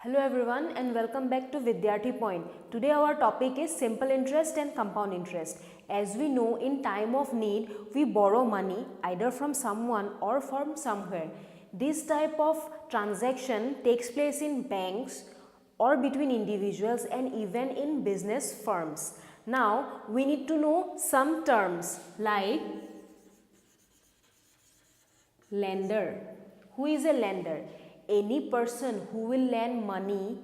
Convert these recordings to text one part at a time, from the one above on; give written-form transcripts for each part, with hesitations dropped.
Hello everyone and welcome back to Vidyarthi Point. Today our topic is simple interest and compound interest. As we know, in time of need, we borrow money either from someone or from somewhere. This type of transaction takes place in banks or between individuals and even in business firms. Now, we need to know some terms like lender. Who is a lender? Any person who will lend money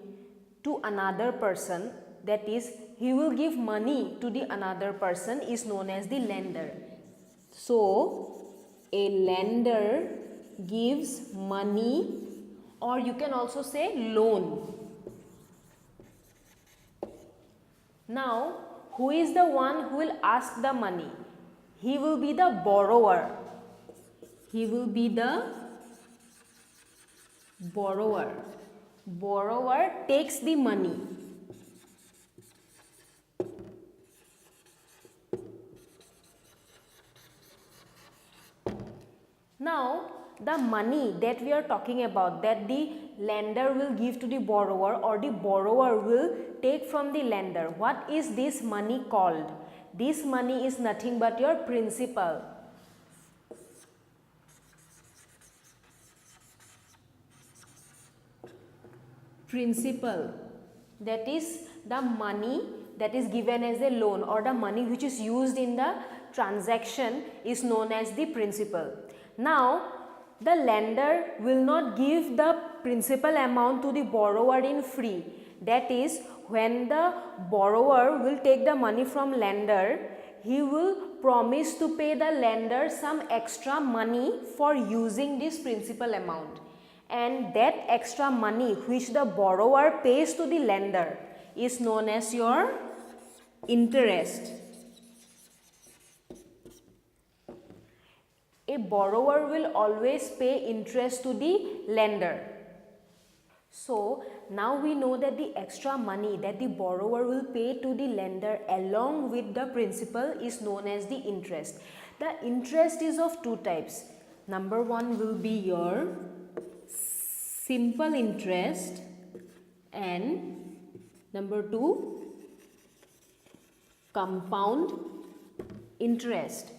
to another person, that is, he will give money to the another person, is known as the lender. So, a lender gives money, or you can also say loan. Now, who is the one who will ask the money? He will be the borrower. He will be the borrower. Borrower takes the money. Now, the money that we are talking about, that the lender will give to the borrower or the borrower will take from the lender, what is this money called? This money is nothing but your principal. Principal, that is the money that is given as a loan, or the money which is used in the transaction is known as the principal. Now, the lender will not give the principal amount to the borrower in free. That is, when the borrower will take the money from lender, he will promise to pay the lender some extra money for using this principal amount. And that extra money which the borrower pays to the lender is known as your interest. A borrower will always pay interest to the lender. So, now we know that the extra money that the borrower will pay to the lender along with the principal is known as the interest. The interest is of two types. Number one will be your simple interest, and number two, compound interest.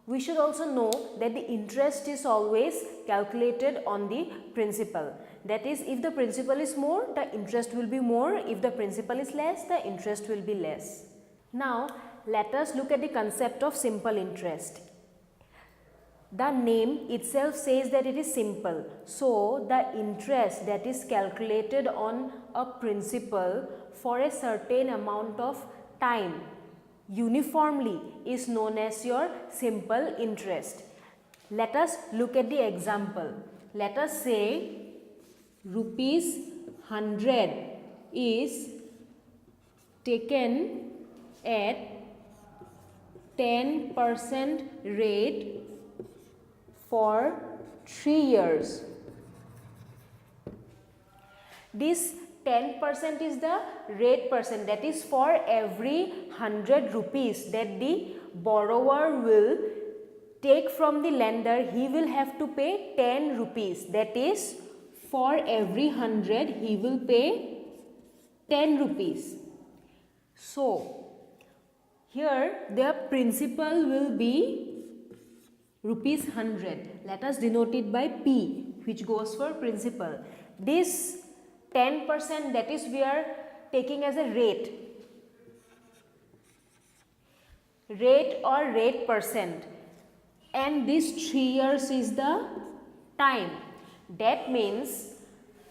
We should also know that the interest is always calculated on the principal. That is, if the principal is more, the interest will be more. If the principal is less, the interest will be less. Now, let us look at the concept of simple interest. The name itself says that it is simple. So, the interest that is calculated on a principal for a certain amount of time uniformly is known as your simple interest. Let us look at the example. Let us say rupees 100 is taken at 10% rate for 3 years. This 10% is the rate percent, that is for every 100 rupees that the borrower will take from the lender, he will have to pay 10 rupees. That is, for every 100 he will pay 10 rupees. So, here the principal will be rupees 100. Let us denote it by P, which goes for principal. This 10% that is we are taking as a rate or rate percent, and this 3 years is the time. That means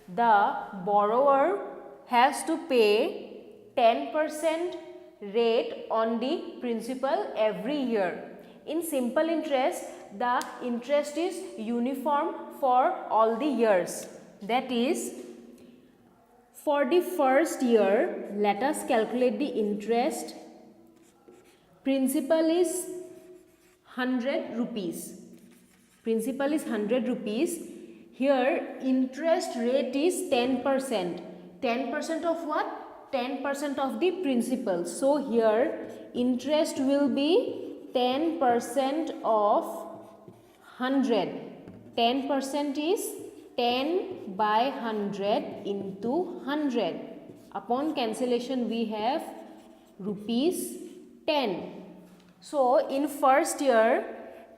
the borrower has to pay 10% rate on the principal every year. In simple interest, the interest is uniform for all the years. That is, for the first year, let us calculate the interest. Principal is 100 rupees. Principal is 100 rupees. Here, interest rate is 10%. 10% of what? 10% of the principal. So, here interest will be 10% of 100. 10% is 10 by 100 into 100. Upon cancellation we have rupees 10. So in first year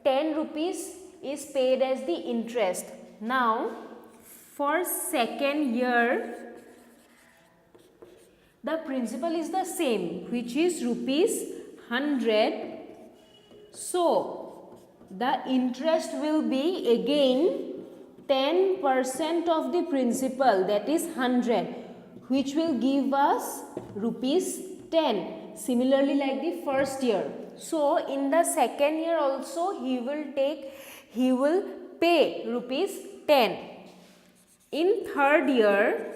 10 rupees is paid as the interest. Now for second year the principal is the same, which is rupees 100. So the interest will be again 10% of the principal, that is 100, which will give us rupees 10. Similarly like the first year. So in the second year also he will pay rupees 10. In third year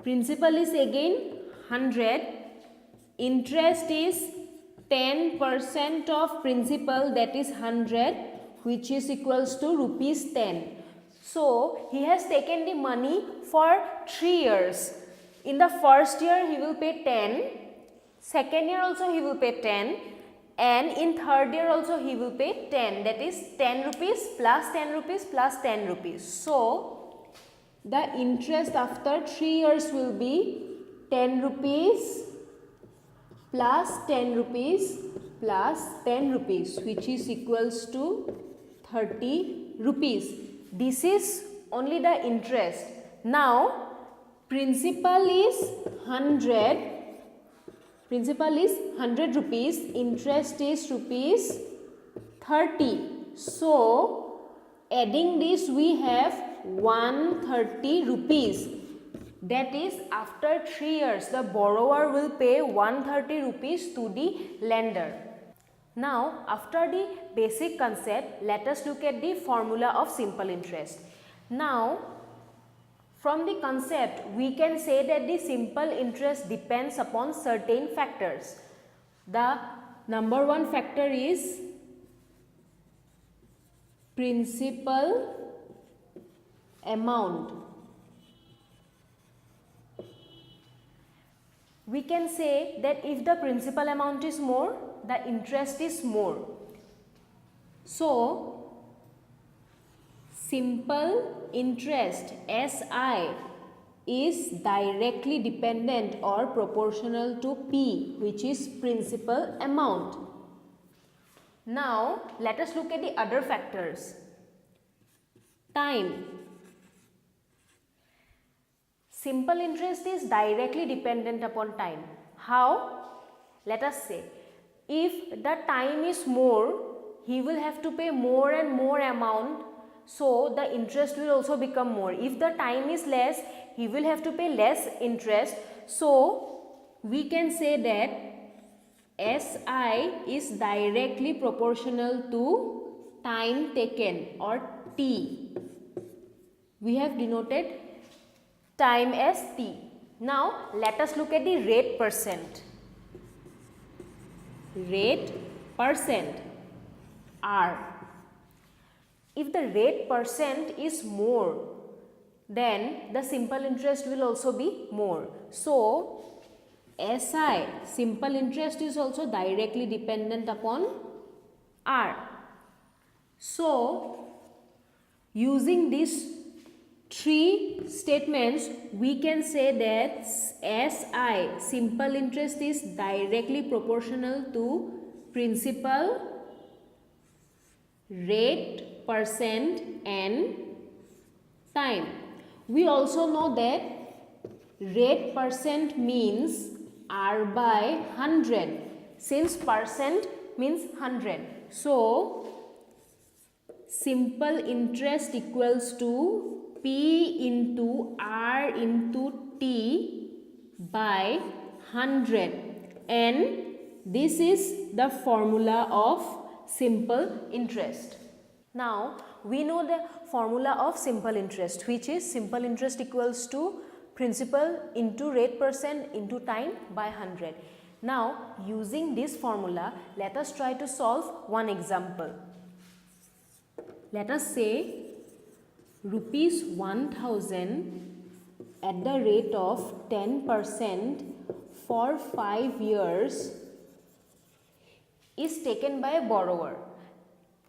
principal is again 100, interest is 10% of principal, that is 100, which is equals to rupees 10. So he has taken the money for 3 years. In the first year he will pay 10, second year also he will pay 10, and in third year also he will pay 10, that is 10 rupees plus 10 rupees plus 10 rupees. So the interest after 3 years will be 10 rupees plus 10 rupees plus 10 rupees, which is equals to 30 rupees. This is only the interest. Now principal is 100 rupees, interest is rupees 30. So adding this we have 130 rupees. That is after 3 years the borrower will pay 130 rupees to the lender. Now after the basic concept, let us look at the formula of simple interest. Now from the concept we can say that the simple interest depends upon certain factors. The number one factor is principal amount. We can say that if the principal amount is more, the interest is more. So simple interest SI is directly dependent or proportional to P, which is principal amount. Now let us look at the other factors. Time. Simple interest is directly dependent upon time. How? Let us say, if the time is more, he will have to pay more and more amount, so the interest will also become more. If the time is less, he will have to pay less interest. So we can say that SI is directly proportional to time taken, or T. We have denoted time as T. Now let us look at the rate percent. Rate percent, R. If the rate percent is more, then the simple interest will also be more. So SI, simple interest, is also directly dependent upon R. So using these three statements, we can say that SI, simple interest, is directly proportional to principal, rate, percent and time. We also know that rate percent means R by 100, since percent means 100. So simple interest equals to P into R into T by 100, and this is the formula of simple interest. Now we know the formula of simple interest, which is simple interest equals to principal into rate percent into time by 100. Now using this formula, let us try to solve one example. Let us say rupees 1000 at the rate of 10% for 5 years is taken by a borrower.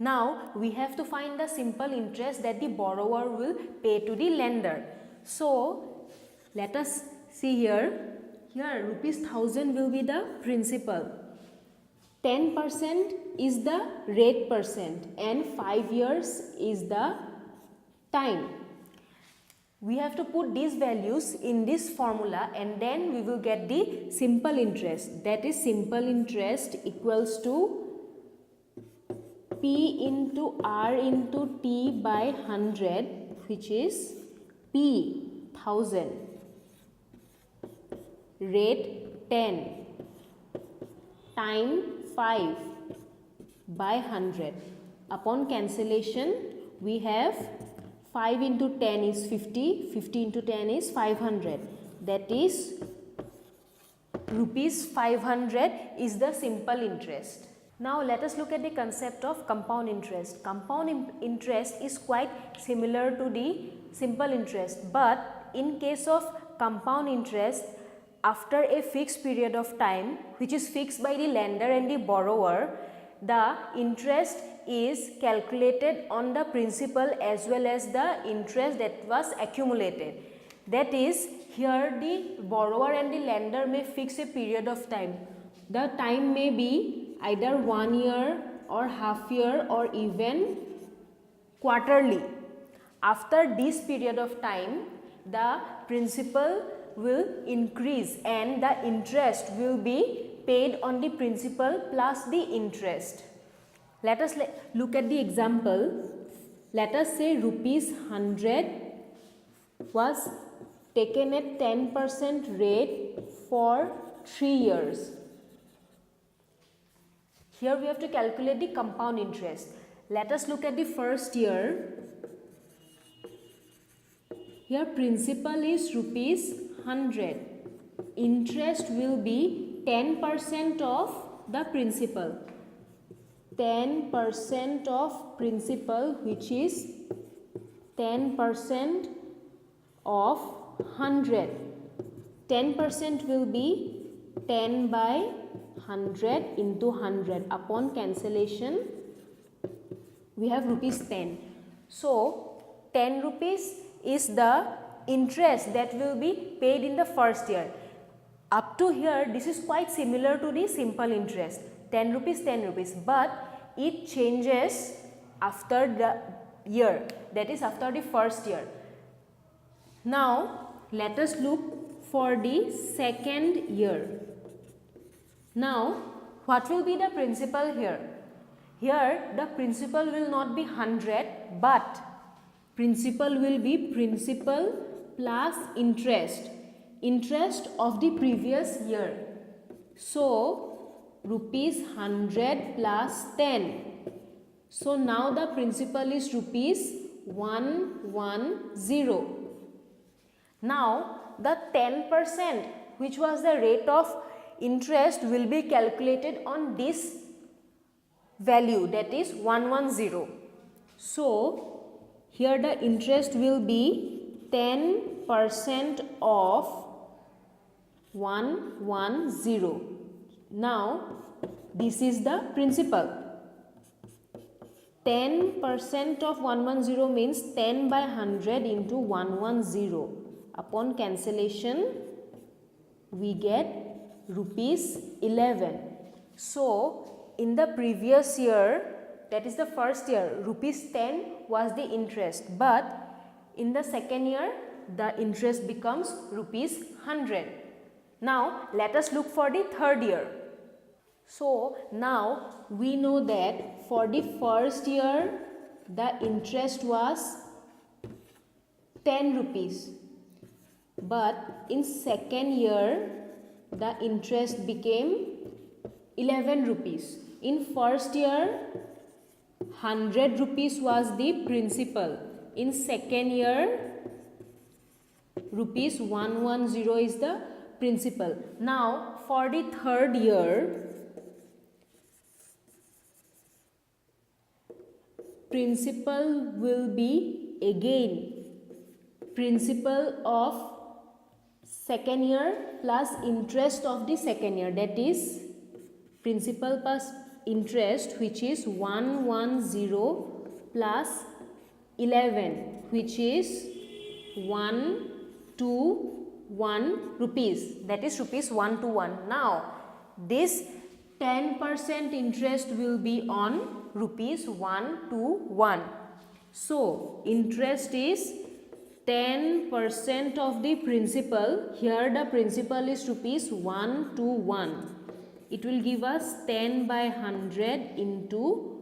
Now we have to find the simple interest that the borrower will pay to the lender. So let us see here. Here rupees 1000 will be the principal. 10% is the rate percent and 5 years is the time. We have to put these values in this formula and then we will get the simple interest. That is, simple interest equals to P into R into T by 100, which is P 1000, rate 10, time 5 by 100. Upon cancellation, we have 5 into 10 is 50, 50 into 10 is 500. That is rupees 500 is the simple interest. Now let us look at the concept of compound interest. Compound interest is quite similar to the simple interest, but in case of compound interest, after a fixed period of time which is fixed by the lender and the borrower, the interest is calculated on the principal as well as the interest that was accumulated. That is, here the borrower and the lender may fix a period of time. The time may be either 1 year or half year or even quarterly. After this period of time, the principal will increase and the interest will be paid on the principal plus the interest. Let us look at the example. Let us say rupees 100 was taken at 10% rate for 3 years. Here we have to calculate the compound interest. Let us look at the first year. Here principal is rupees 100. Interest will be 10% of the principal. 10% of principal, which is 10% of 100. 10% will be 10 by 100 into 100. Upon cancellation, we have rupees 10. So 10 rupees is the interest that will be paid in the first year. Up to here, this is quite similar to the simple interest, 10 rupees, but it changes after the year, that is after the first year. Now let us look for the second year. Now what will be the principal here? Here the principal will not be 100, but principal will be principal plus interest, interest of the previous year. So rupees 100 plus 10. So now the principal is rupees 110. Now the 10% which was the rate of interest will be calculated on this value, that is 110. So here the interest will be 10% of 110. Now this is the principal. 10% of 110 means 10 by 100 into 110. Upon cancellation, we get rupees 11. So in the previous year, that is the first year, rupees 10 was the interest, but in the second year the interest becomes rupees 100. Now let us look for the third year. So now we know that for the first year the interest was 10 rupees, but in second year the interest became 11 rupees. In first year 100 rupees was the principal. In second year rupees 110 is the principal. Now for the third year, principal will be again principal of second year plus interest of the second year, that is principal interest, which is 110 plus 11, which is 121 rupees, that is rupees 121. Now this 10% interest will be on rupees 121. So interest is 10% of the principal. Here the principal is rupees 121. It will give us 10 by 100 into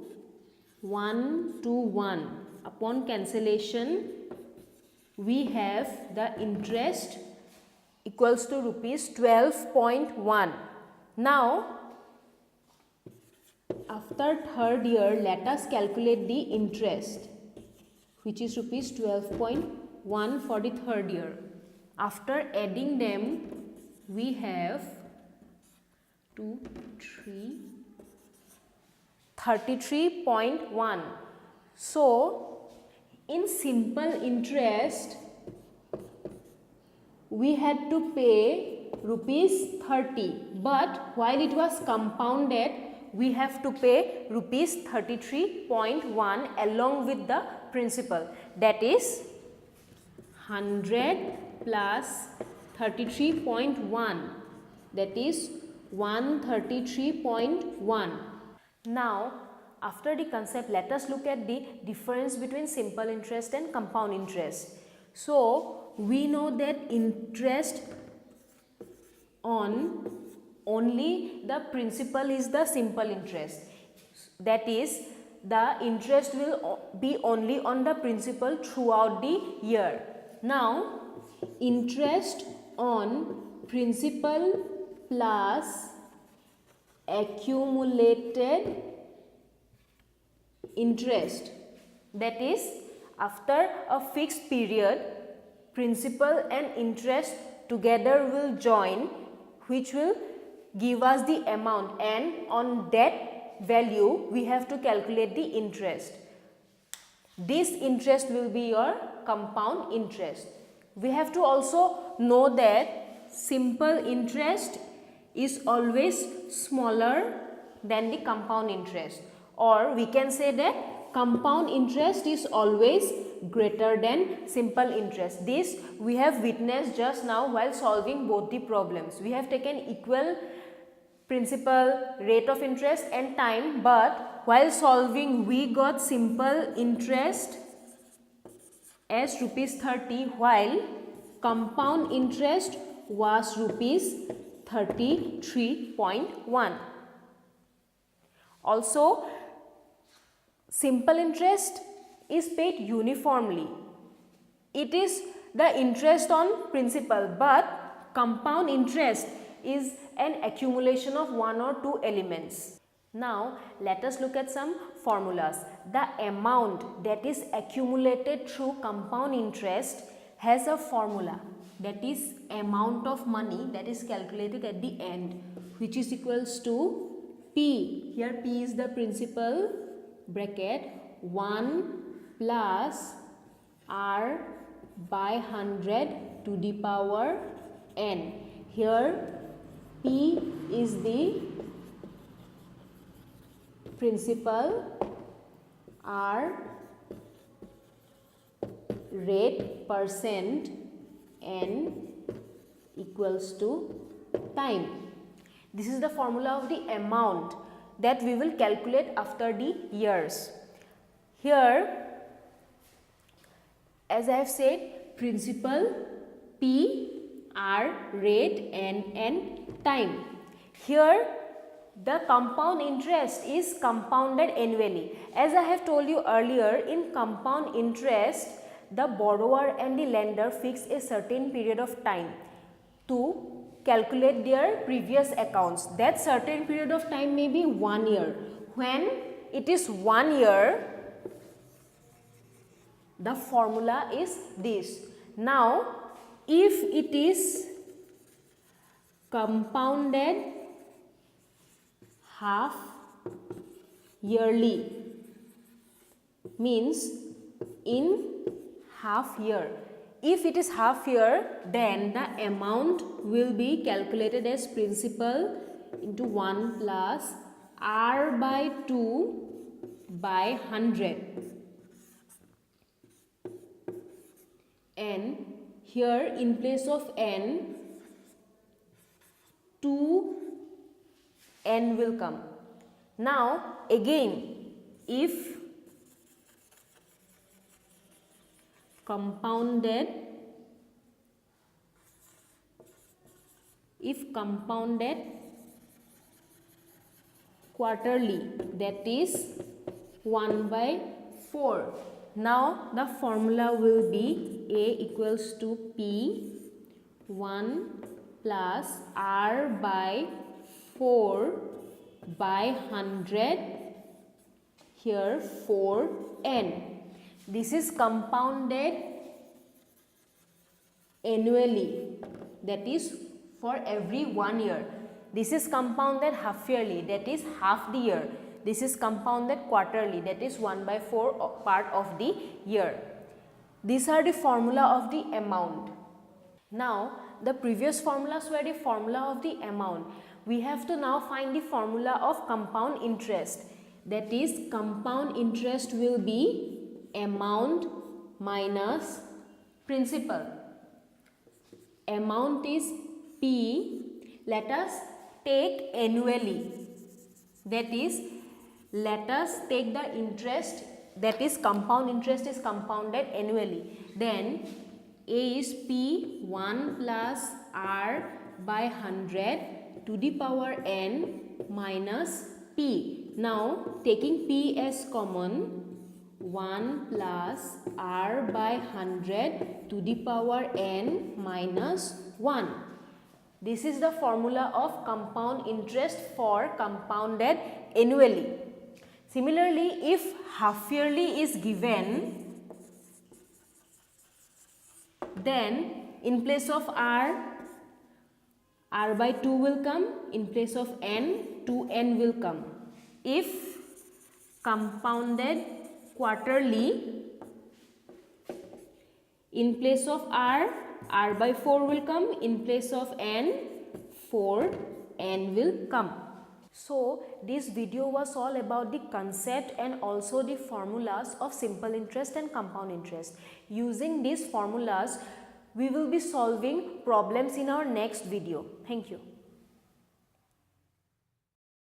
121. Upon cancellation, we have the interest equals to rupees 12.1. Now, after third year, let us calculate the interest, which is rupees 12.1 for the third year. After adding them, we have 33.1. So, in simple interest, we had to pay rupees 30, but while it was compounded, we have to pay rupees 33.1 along with the principal, that is 100 plus 33.1, that is 133.1. Now, after the concept, let us look at the difference between simple interest and compound interest. So, we know that interest on only the principal is the simple interest. That is, the interest will be only on the principal throughout the year. Now, interest on principal plus accumulated interest, that is, after a fixed period, principal and interest together will join, which will give us the amount, and on that value we have to calculate the interest. This interest will be your compound interest. We have to also know that simple interest is always smaller than the compound interest, or we can say that compound interest is always greater than simple interest. This we have witnessed just now while solving both the problems. We have taken equal principal, rate of interest and time, but while solving we got simple interest as rupees 30, while compound interest was rupees 33.1. Also, simple interest is paid uniformly. It is the interest on principal, but compound interest is an accumulation of one or two elements. Now, let us look at some formulas. The amount that is accumulated through compound interest has a formula, that is amount of money that is calculated at the end, which is equals to P. Here P is the principal, bracket 1 plus R by 100 to the power n. Here P is the principal, R rate, percent, n equals to time. This is the formula of the amount that we will calculate after the years. Here, as I have said, principal, P, R, rate, n time. Here, the compound interest is compounded annually. As I have told you earlier, in compound interest, the borrower and the lender fix a certain period of time to calculate their previous accounts. That certain period of time may be 1 year. When it is 1 year, the formula is this. Now, if it is compounded half yearly, means in half year. If it is half year, then the amount will be calculated as principal into 1 plus r by 2 by 100, and here in place of n 2n will come. Now again, if compounded quarterly, that is 1 by 4. Now the formula will be A equals to P 1 plus R by 4 by 100, here 4n. This is compounded annually, that is for every 1 year. This is compounded half yearly, that is half the year. This is compounded quarterly, that is 1 by 4 part of the year. These are the formula of the amount. Now the previous formulas were the formula of the amount. We have to now find the formula of compound interest. That is, compound interest will be amount minus principal. Amount is P. Let us take annually. That is, let us take the interest, that is compound interest is compounded annually. Then A is P 1 plus R by 100 to the power n minus P. Now taking P as common, 1 plus R by 100 to the power n minus 1. This is the formula of compound interest for compounded annually. Similarly, if half yearly is given, then in place of R by 2 will come, in place of n, 2n will come. If compounded quarterly, in place of R by 4 will come, in place of n, 4n will come. So this video was all about the concept and also the formulas of simple interest and compound interest. Using these formulas, we will be solving problems in our next video. Thank you.